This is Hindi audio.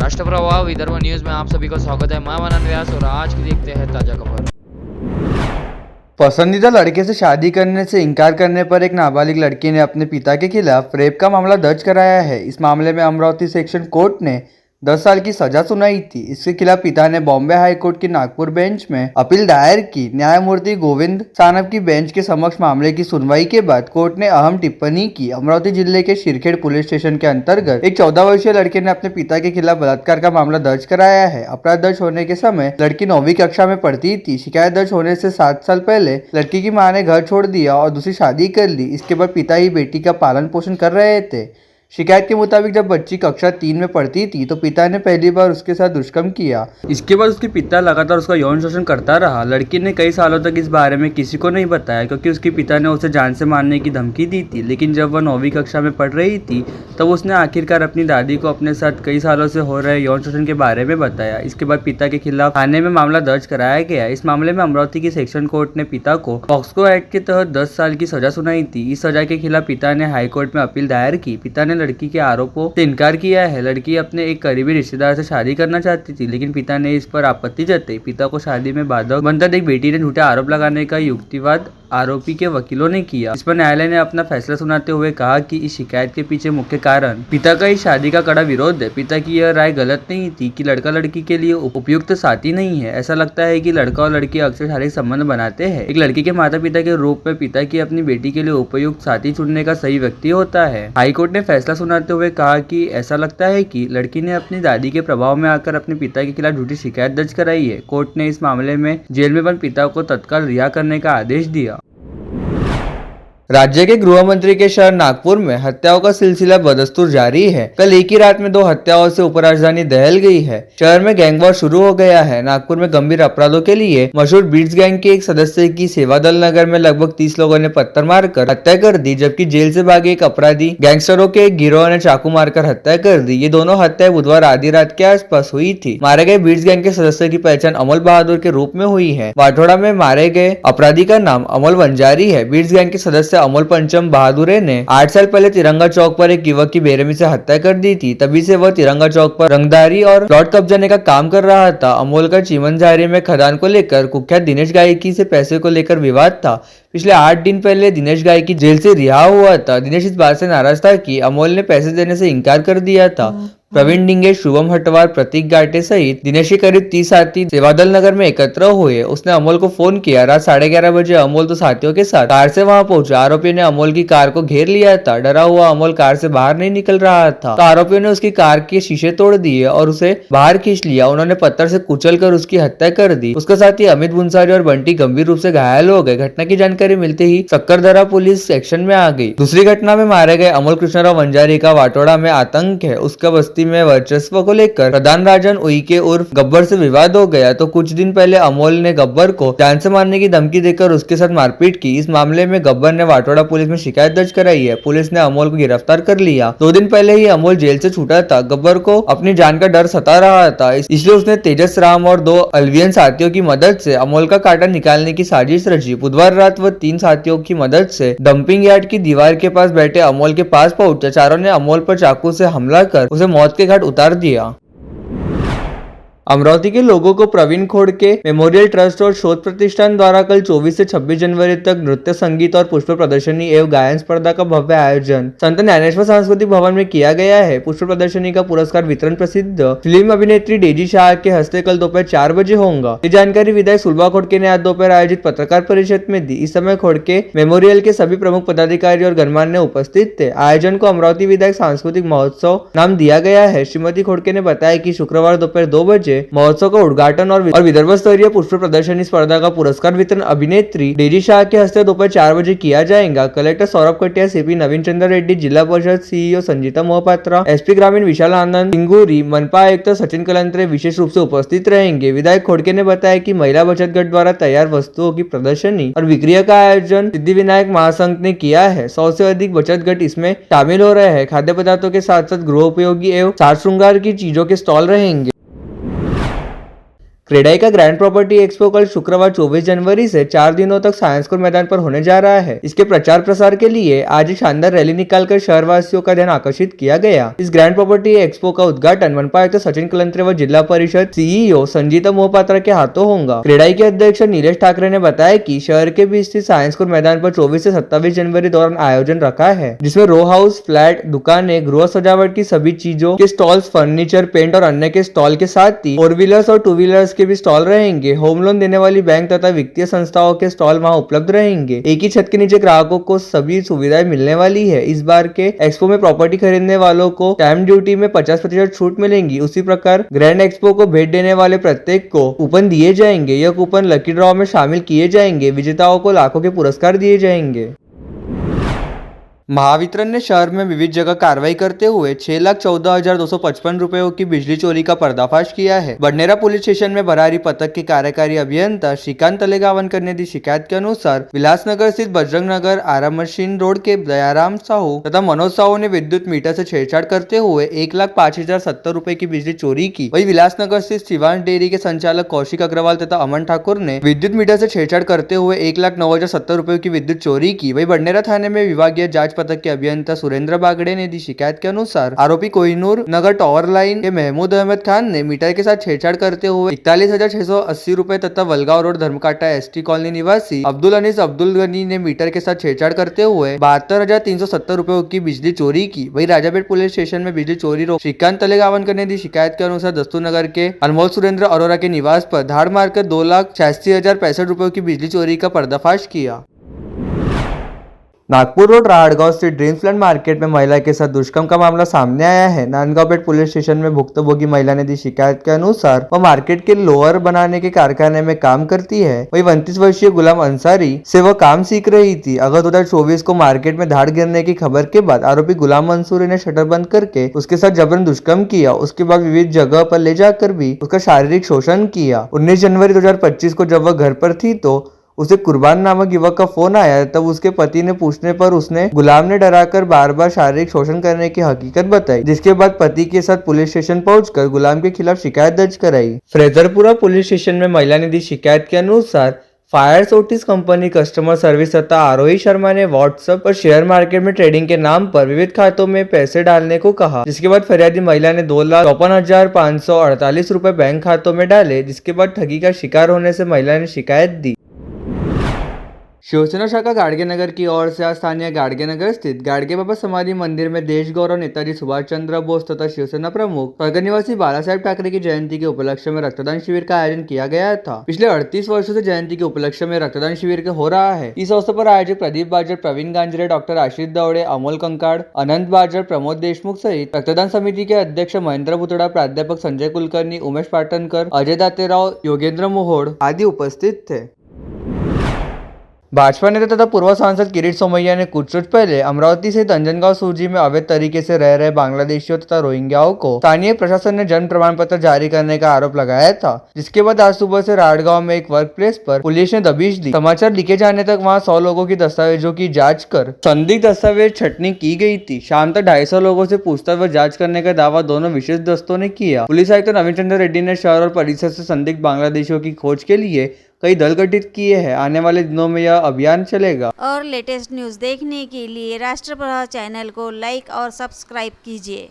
राष्ट्रप्रवाह विदर्भ न्यूज में आप सभी का स्वागत है। मैं मनन व्यास और आज की देखते हैं ताजा खबर। पसंदीदा लड़के से शादी करने से इनकार करने पर एक नाबालिग लड़की ने अपने पिता के खिलाफ रेप का मामला दर्ज कराया है। इस मामले में अमरावती सेक्शन कोर्ट ने 10 साल की सजा सुनाई थी। इसके खिलाफ पिता ने बॉम्बे हाई कोर्ट की नागपुर बेंच में अपील दायर की। न्यायमूर्ति गोविंद सानप की बेंच के समक्ष मामले की सुनवाई के बाद कोर्ट ने अहम टिप्पणी की। अमरावती जिले के शिरखेड़ पुलिस स्टेशन के अंतर्गत एक 14 वर्षीय लड़के ने अपने पिता के खिलाफ बलात्कार का मामला दर्ज कराया है। अपराध दर्ज होने के समय लड़की 9वीं कक्षा में पढ़ती थी। शिकायत दर्ज होने से 7 साल पहले लड़की की मां ने घर छोड़ दिया और दूसरी शादी कर ली। इसके बाद पिता ही बेटी का पालन पोषण कर रहे थे। शिकायत के मुताबिक जब बच्ची कक्षा 3 में पढ़ती थी तो पिता ने पहली बार उसके साथ दुष्कर्म किया। इसके बाद उसके पिता लगातार उसका यौन शोषण करता रहा। लड़की ने कई सालों तक इस बारे में किसी को नहीं बताया क्योंकि उसके पिता ने उसे जान से मारने की धमकी दी थी। लेकिन जब वह 9वीं कक्षा में पढ़ रही थी तब उसने आखिरकार अपनी दादी को अपने साथ कई सालों से हो रहे यौन शोषण के बारे में बताया। इसके बाद पिता के खिलाफ थाने में मामला दर्ज कराया गया। इस मामले में अमरावती की सेक्शन कोर्ट ने पिता को पॉक्सो एक्ट के तहत 10 साल की सजा सुनाई थी। इस सजा के खिलाफ पिता ने हाईकोर्ट में अपील दायर की। पिता ने लड़की के आरोपों से इनकार किया है। लड़की अपने एक करीबी रिश्तेदार से शादी करना चाहती थी लेकिन पिता ने इस पर आपत्ति जताई। पिता को शादी में बाधक बनता देख बेटी ने झूठे आरोप लगाने का युक्तिवाद आरोपी के वकीलों ने किया। इस पर न्यायालय ने अपना फैसला सुनाते हुए कहा कि इस शिकायत के पीछे मुख्य कारण पिता का इस शादी का कड़ा विरोध है। पिता की यह राय गलत नहीं थी कि लड़का लड़की के लिए उपयुक्त साथी नहीं है। ऐसा लगता है कि लड़का और लड़की अक्सर शारीरिक संबंध बनाते हैं। एक लड़की के माता पिता के रूप में पिता की अपनी बेटी के लिए उपयुक्त साथी चुनने का सही व्यक्ति होता है। हाईकोर्ट ने फैसला सुनाते हुए कहा कि ऐसा लगता है कि लड़की ने अपनी दादी के प्रभाव में आकर अपने पिता के खिलाफ झूठी शिकायत दर्ज कराई है। कोर्ट ने इस मामले में जेल में बंद पिता को तत्काल रिहा करने का आदेश दिया। राज्य के गृह मंत्री के शहर नागपुर में हत्याओं का सिलसिला बदस्तूर जारी है। कल एक ही रात में 2 हत्याओं से उपराजधानी दहल गई है। शहर में गैंगवॉर शुरू हो गया है। नागपुर में गंभीर अपराधों के लिए मशहूर बीट्स गैंग के एक सदस्य की सेवादल नगर में लगभग 30 लोगों ने पत्थर मारकर हत्या कर दी, जबकि जेल से भागे एक अपराधी गैंगस्टरों के एक गिरोह ने चाकू मारकर हत्या कर दी। ये दोनों हत्याएं बुधवार आधी रात के आसपास हुई थी। मारे गए बीट्स गैंग के सदस्य की पहचान अमल बहादुर के रूप में हुई है। वाठोड़ा में मारे गए अपराधी का नाम अमल वंजारी है। बीट्स गैंग के सदस्य अमल पंचम बहादुरे ने 8 साल पहले तिरंगा चौक पर एक युवक की बेरहमी से हत्या कर दी थी। तभी से वह तिरंगा चौक पर रंगदारी और प्लॉट कब्जाने का काम कर रहा था। अमोल का चीमनझारी में खदान को लेकर कुख्यात दिनेश गायकी से पैसे को लेकर विवाद था। पिछले 8 दिन पहले दिनेश गायकी जेल से रिहा हुआ था। दिनेश इस बात से नाराज था कि अमोल ने पैसे देने से इनकार कर दिया था। प्रवीण डिंगे, शुभम हटवार, प्रतीक गाटे सहित दिनेश के करीब 30 साथी सेवादल नगर में एकत्र हुए। उसने अमोल को फोन किया। रात 11:30 बजे अमोल तो साथियों के साथ कार से वहां पहुंचा। आरोपी ने अमोल की कार को घेर लिया था। डरा हुआ अमोल कार से बाहर नहीं निकल रहा था तो आरोपियों ने उसकी कार के शीशे तोड़ दिए और उसे बाहर खींच लिया। उन्होंने पत्थर से कुचलकर उसकी हत्या कर दी। उसके साथी अमित बुंसारी और बंटी गंभीर रूप से घायल हो गए। घटना की जानकारी मिलते ही सक्करदरा पुलिस सेक्शन में आ गई। दूसरी घटना में मारे गए अमोल कृष्णराव वंजारी का वाटोड़ा में आतंक है। उसका बस्ती में वर्चस्व को लेकर प्रधान राजन उइके उर्फ गब्बर से विवाद हो गया। तो कुछ दिन पहले अमोल ने गब्बर को जान से मारने की धमकी देकर उसके साथ मारपीट की। इस मामले में गब्बर ने वाटोड़ा पुलिस में शिकायत दर्ज कराई है। पुलिस ने अमोल को गिरफ्तार कर लिया। 2 दिन पहले ही अमोल जेल से छूटा था। गब्बर को अपनी जान का डर सता रहा था, इसलिए उसने तेजस राम और 2 अल्वियन साथियों की मदद से अमोल का कांटा निकालने की साजिश रची। बुधवार रात वह 3 साथियों की मदद से डंपिंग यार्ड की दीवार के पास बैठे अमोल के पास पहुंचा। चारों ने अमोल पर चाकू से हमला कर उसे मौत के घाट उतार दिया। अमरावती के लोगों को प्रवीण खोड़के मेमोरियल ट्रस्ट और शोध प्रतिष्ठान द्वारा कल 24 से 26 जनवरी तक नृत्य, संगीत और पुष्प प्रदर्शनी एवं गायन स्पर्धा का भव्य आयोजन संत ज्ञानेश्वर सांस्कृतिक भवन में किया गया है। पुष्प प्रदर्शनी का पुरस्कार वितरण प्रसिद्ध फिल्म अभिनेत्री डेजी शाह के हस्ते कल दोपहर 4 बजे होगा। ये जानकारी विधायक सुलभा खोड़के ने आज दोपहर आयोजित पत्रकार परिषद में दी। इस समय खोड़के मेमोरियल के सभी प्रमुख पदाधिकारी और गणमान्य उपस्थित थे। आयोजन को अमरावती विधायक सांस्कृतिक महोत्सव नाम दिया गया है। श्रीमती खोड़के ने बताया कि शुक्रवार दोपहर 2 बजे महोत्सव का उद्घाटन और विदर्भ स्तरीय पुष्प प्रदर्शनी स्पर्धा का पुरस्कार वितरण अभिनेत्री डेजी शाह के हस्ते दोपहर 4 बजे किया जाएगा। कलेक्टर सौरभ कटिया, सीपी नवीन चंद्र रेड्डी, जिला परिषद सीईओ संजीता मोहपात्रा, एसपी ग्रामीण विशाल आनंद सिंगूरी, मनपा आयुक्त सचिन कलंत्रे विशेष रूप से उपस्थित रहेंगे। विधायक खोड़के ने बताया कि महिला बचत गट द्वारा तैयार वस्तुओं की प्रदर्शनी और विक्रिया का आयोजन सिद्धिविनायक महासंघ ने किया है। 100 से अधिक बचत गट इसमें शामिल हो रहे हैं। खाद्य पदार्थों के साथ साथ गृह उपयोगी एवं साज श्रृंगार की चीजों के स्टॉल रहेंगे। क्रेडाई का ग्रैंड प्रॉपर्टी एक्सपो कल शुक्रवार 24 जनवरी से 4 दिनों तक साइंस कोर मैदान पर होने जा रहा है। इसके प्रचार प्रसार के लिए आज एक शानदार रैली निकालकर शहरवासियों का ध्यान आकर्षित किया गया। इस ग्रैंड प्रॉपर्टी एक्सपो का उद्घाटन मनपा आयुक्त सचिन कलंत्रे व जिला परिषद सीईओ संजीता मोहपात्रा के हाथों होगा। क्रेडाई के अध्यक्ष नीलेश ठाकरे ने बताया कि शहर के बीच स्थित साइंस कोर मैदान पर 24 से 27 जनवरी दौरान आयोजन रखा है, जिसमें रो हाउस, फ्लैट, दुकानें, गृह सजावट की सभी चीजों के स्टॉल्स, फर्नीचर, पेंट और अन्य के स्टॉल के साथ ही 4 व्हीलर्स और 2 व्हीलर्स के भी स्टॉल रहेंगे। होम लोन देने वाली बैंक तथा वित्तीय संस्थाओं के स्टॉल वहां उपलब्ध रहेंगे। एक ही छत के नीचे ग्राहकों को सभी सुविधाएं मिलने वाली है। इस बार के एक्सपो में प्रॉपर्टी खरीदने वालों को स्टैंप ड्यूटी में 50% छूट मिलेगी। उसी प्रकार ग्रैंड एक्सपो को भेंट देने वाले प्रत्येक को कूपन दिए जाएंगे। यह कूपन लकी ड्रॉ में शामिल किए जाएंगे। विजेताओं को लाखों के पुरस्कार दिए जाएंगे। महावितरण ने शहर में विविध जगह कार्रवाई करते हुए 6,14,255 रुपयों की बिजली चोरी का पर्दाफाश किया है। बडनेरा पुलिस स्टेशन में भरारी पथक के कार्यकारी अभियंता श्रीकांत तलेगावनकर ने दी शिकायत के अनुसार विलासनगर स्थित बजरंग नगर आरा मशीन रोड के दयाराम साहू तथा मनोज साहू ने विद्युत मीटर से छेड़छाड़ करते हुए 1,05,070 रुपए की बिजली चोरी की। वही विलासनगर स्थित शिवांश डेयरी के संचालक कौशिक अग्रवाल तथा अमन ठाकुर ने विद्युत मीटर से छेड़छाड़ करते हुए 1,09,070 रुपए की विद्युत चोरी की। वही बडनेरा थाने में विभागीय जांच पथक के अभियंता सुरेंद्र बागड़े ने दी शिकायत के अनुसार आरोपी कोहिनूर नगर टावर लाइन के महमूद अहमद खान ने मीटर के साथ छेड़छाड़ करते हुए 41,680 रुपए तथा वलगांव रोड धर्मकाटा एसटी कॉलोनी निवासी अब्दुल अनीस अब्दुल गनी ने मीटर के साथ छेड़छाड़ करते हुए 72,370 रुपए की बिजली चोरी की। वही राजापेट पुलिस स्टेशन में बिजली चोरी रोक श्रीकांत तलेगावनकर ने दी शिकायत के अनुसार दस्तूर नगर के अनमोल सुरेंद्र अरोरा के निवास पर धाड़ मारकर 2,86,065 रुपए की बिजली चोरी का पर्दाफाश किया। नागपुर रोड राहड़गांव स्थित ड्रीम्सलैंड मार्केट में महिला के साथ दुष्कर्म का मामला सामने आया है। नांदगांवपेट पुलिस स्टेशन में भुक्तभोगी महिला ने दी शिकायत के अनुसार वह मार्केट के लोअर बनाने के कारखाने में काम करती है। वही 29 वर्षीय गुलाम अंसारी से वह काम सीख रही थी। अगस्त 2024 को मार्केट में धाड़ गिरने की खबर के बाद आरोपी गुलाम मंसूरी ने शटर बंद करके उसके साथ जबरन दुष्कर्म किया। उसके बाद विविध जगह पर ले जाकर भी उसका शारीरिक शोषण किया। 19 जनवरी 2025 को जब वह घर पर थी तो उसे कुर्बान नामक युवक का फोन आया। तब उसके पति ने पूछने पर उसने गुलाम ने डराकर बार बार शारीरिक शोषण करने की हकीकत बताई, जिसके बाद पति के साथ पुलिस स्टेशन पहुंचकर गुलाम के खिलाफ शिकायत दर्ज कराई। फ्रेजरपुरा पुलिस स्टेशन में महिला ने दी शिकायत के अनुसार फायर सोटिस कंपनी कस्टमर सर्विस तथा आरोही शर्मा ने व्हाट्सएप और शेयर मार्केट में ट्रेडिंग के नाम पर विविध खातों में पैसे डालने को कहा, जिसके बाद फरियादी महिला ने 2,54,548 रुपए बैंक खातों में डाले, जिसके बाद ठगी का शिकार होने से महिला ने शिकायत दी। शिवसेना शाखा गाडगे नगर की ओर से आज स्थानीय गाडगे नगर स्थित गाडगे बाबा समाधि मंदिर में देश गौरव नेताजी सुभाष चंद्र बोस तथा शिवसेना प्रमुख स्वर्ग निवासी बाला साहेब ठाकरे की जयंती के उपलक्ष्य में रक्तदान शिविर का आयोजन किया गया था। पिछले 38 वर्षों से जयंती के उपलक्ष्य में रक्तदान शिविर हो रहा है। इस अवसर पर आयोजक प्रदीप बाजर, प्रवीण गांजरे, डॉक्टर आशीष दौड़े, अमोल कंकाड़, अनंत बाजर, प्रमोद देशमुख सहित रक्तदान समिति के अध्यक्ष महेंद्र भुतड़ा, प्राध्यापक संजय कुलकर्णी, उमेश पाटनकर, अजय दातेराव, योगेंद्र मोहोड़ आदि उपस्थित थे। भाजपा नेता तथा पूर्व सांसद किरीट सोमैया ने कुछ रोज पहले अमरावती से अंजनगांव सूजी में अवैध तरीके से रह रहे बांग्लादेशियों तथा रोहिंग्याओं को स्थानीय प्रशासन ने जन्म प्रमाण पत्र जारी करने का आरोप लगाया था, जिसके बाद आज सुबह से राहड़गांव में एक वर्क प्लेस पर पुलिस ने दबिश दी। समाचार लिखे जाने तक वहां 100 लोगों की दस्तावेजों की जाँच कर संदिग्ध दस्तावेज छटनी की गई थी। शाम तक 250 लोगों से पूछताछ व जाँच करने का दावा दोनों विशेष दस्तों ने किया। पुलिस आयुक्त नवीन चंद्र रेड्डी ने शहर और परिसर से संदिग्ध बांग्लादेशियों की खोज के लिए कई दल गठित किए हैं। आने वाले दिनों में यह अभियान चलेगा। और लेटेस्ट न्यूज़ देखने के लिए राष्ट्रप्रभा चैनल को लाइक और सब्सक्राइब कीजिए।